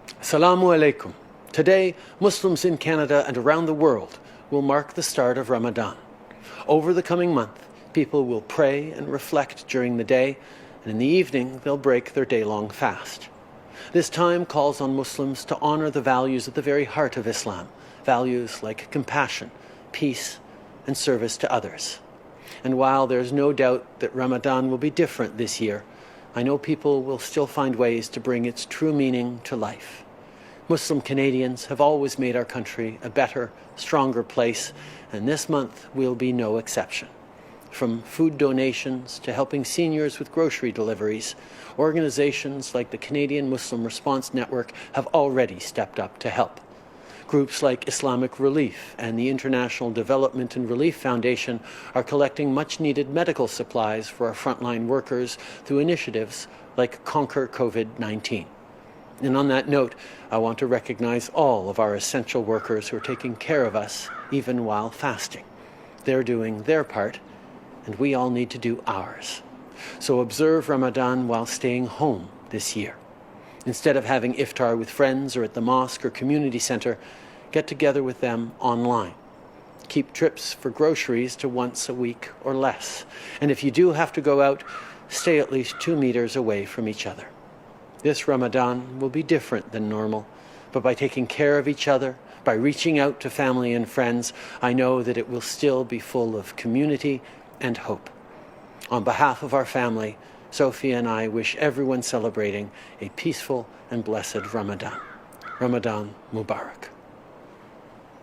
Assalamu alaikum. Today, Muslims in Canada and around the world will mark the start of Ramadan. Over the coming month, people will pray and reflect during the day, and in the evening they'll break their day-long fast. This time calls on Muslims to honor the values at the very heart of Islam, values like compassion, peace, and service to others. And while there's no doubt that Ramadan will be different this year, I know people will still find ways to bring its true meaning to life. Muslim Canadians have always made our country a better, stronger place, and this month will be no exception. From food donations to helping seniors with grocery deliveries, organizations like the Canadian Muslim Response Network have already stepped up to help. Groups like Islamic Relief and the International Development and Relief Foundation are collecting much-needed medical supplies for our frontline workers through initiatives like Conquer COVID-19. And on that note, I want to recognize all of our essential workers who are taking care of us even while fasting. They're doing their part, and we all need to do ours. So observe Ramadan while staying home this year. Instead of having iftar with friends or at the mosque or community center, get together with them online. Keep trips for groceries to once a week or less. And if you do have to go out, stay at least 2 meters away from each other. This Ramadan will be different than normal, but by taking care of each other, by reaching out to family and friends, I know that it will still be full of community and hope. On behalf of our family, Sophie and I wish everyone celebrating a peaceful and blessed Ramadan. Ramadan Mubarak.